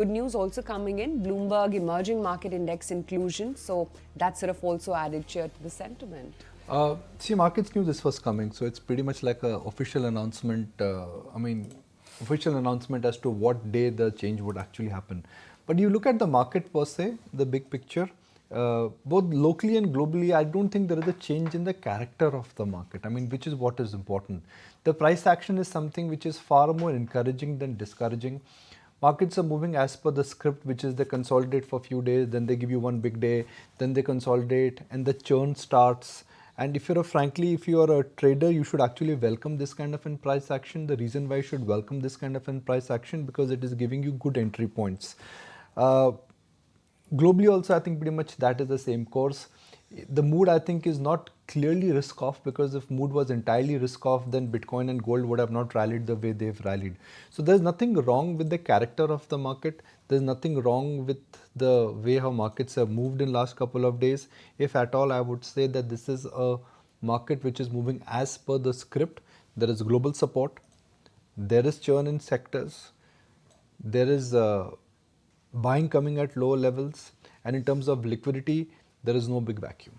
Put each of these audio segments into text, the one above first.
Good news also coming in, Bloomberg Emerging Market Index inclusion. So that sort of also added cheer to the sentiment. See, markets knew this was coming, so it's pretty much like an official announcement. Official announcement as to what day the change would actually happen. But you look at the market per se, the big picture, both locally and globally, I don't think there is a change in the character of the market. I mean, which is what is important. The price action is something which is far more encouraging than discouraging. Markets are moving as per the script, which is they consolidate for a few days, then they give you one big day, then they consolidate, and the churn starts. And if if you are a trader, you should actually welcome this kind of price action. The reason why you should welcome this kind of price action, because it is giving you good entry points. Uh, Globally also, I think pretty much that is the same course. The mood, I think, is not clearly risk off, because if mood was entirely risk off, then Bitcoin and gold would have not rallied the way they've rallied. So there's nothing wrong with the character of the market. There's nothing wrong with the way how markets have moved in last couple of days. If at all, I would say that this is a market which is moving as per the script. There is global support. There is churn in sectors. There is buying coming at lower levels, and in terms of liquidity, there is no big vacuum.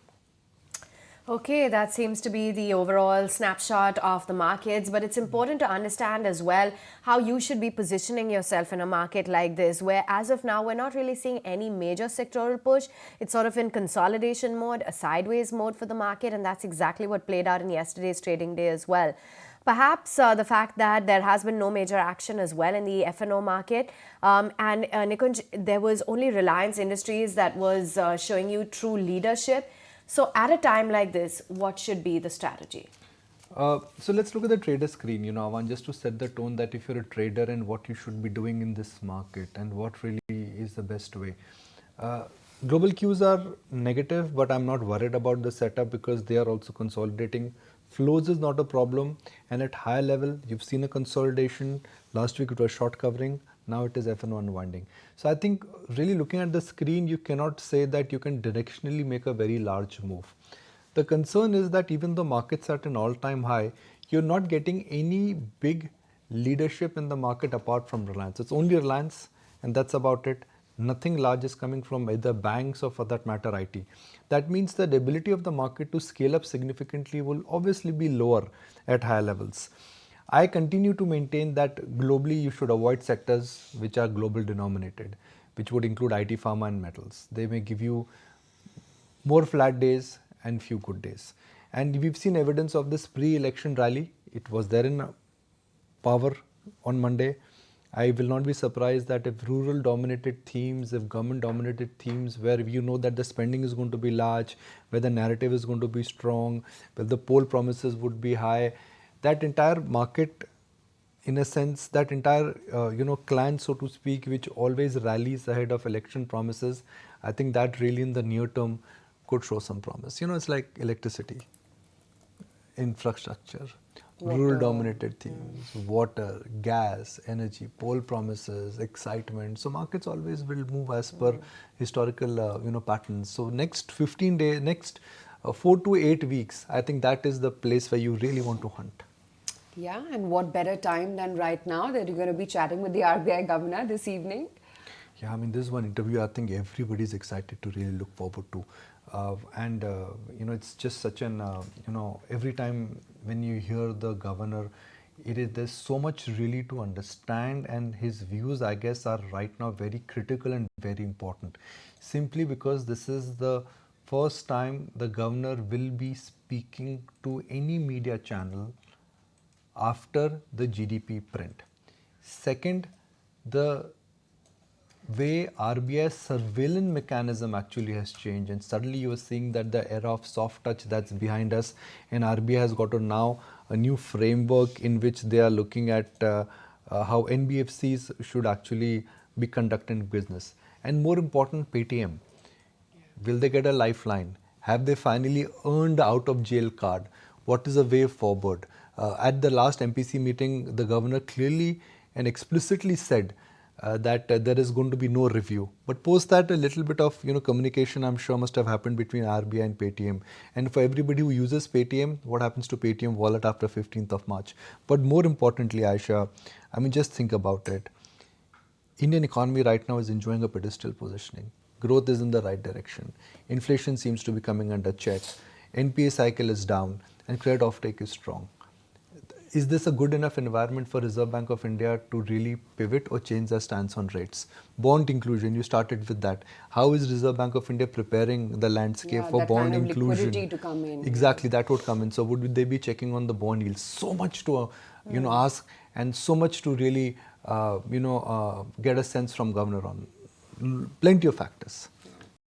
Okay, that seems to be the overall snapshot of the markets, but it's important to understand as well how you should be positioning yourself in a market like this, where as of now, we're not really seeing any major sectoral push. It's sort of in consolidation mode, a sideways mode for the market, and that's exactly what played out in yesterday's trading day as well. Perhaps the fact that there has been no major action as well in the F&O market. And Nikunj, there was only Reliance Industries that was showing you true leadership. So at a time like this, what should be the strategy? So let's look at the trader screen, Avan, just to set the tone that if you're a trader and what you should be doing in this market and what really is the best way. Global cues are negative, but I'm not worried about the setup because they are also consolidating. Flows is not a problem, and at high level, you've seen a consolidation. Last week it was short covering, now it is F&O unwinding. So I think really looking at the screen, you cannot say that you can directionally make a very large move. The concern is that even though markets are at an all-time high, you're not getting any big leadership in the market apart from Reliance. It's only Reliance, and that's about it. Nothing large is coming from either banks or, for that matter, IT. That means that the ability of the market to scale up significantly will obviously be lower at higher levels. I continue to maintain that globally you should avoid sectors which are global denominated, which would include IT, pharma, and metals. They may give you more flat days and few good days. And we've seen evidence of this pre-election rally. It was there in power on Monday. I will not be surprised that if rural dominated themes, if government dominated themes, where you know that the spending is going to be large, where the narrative is going to be strong, where the poll promises would be high, that entire market, in a sense, that entire clan, so to speak, which always rallies ahead of election promises, I think that really in the near term could show some promise. It's like electricity, infrastructure, rural dominated themes, water, gas, energy, poll promises, excitement. So markets always will move as per historical patterns. So next 15 days, next 4 to 8 weeks, I think that is the place where you really want to hunt. Yeah, and what better time than right now that you're going to be chatting with the RBI governor this evening? Yeah, I mean, this is one interview I think everybody's excited to really look forward to. It's just such an, every time when you hear the governor, there's so much really to understand, and his views, I guess, are right now very critical and very important. Simply because this is the first time the governor will be speaking to any media channel after the GDP print. Second, the way RBI's surveillance mechanism actually has changed, and suddenly you are seeing that the era of soft touch that's behind us, and RBI has got now a new framework in which they are looking at how NBFCs should actually be conducting business. And more important, Paytm. Will they get a lifeline? Have they finally earned out of jail card? What is the way forward? At the last MPC meeting, the governor clearly and explicitly said that there is going to be no review. But post that, a little bit of communication, I'm sure, must have happened between RBI and Paytm. And for everybody who uses Paytm, what happens to Paytm wallet after 15th of March? But more importantly, Aisha, I mean, just think about it. Indian economy right now is enjoying a pedestal positioning. Growth is in the right direction. Inflation seems to be coming under check. NPA cycle is down and credit offtake is strong. Is this a good enough environment for Reserve Bank of India to really pivot or change their stance on rates? Bond inclusion, you started with that. How is Reserve Bank of India preparing the landscape Yeah, for that bond kind of inclusion? liquidity to come in. Exactly, that would come in. So would they be checking on the bond yields? So much to ask, and so much to really get a sense from governor on. Plenty of factors.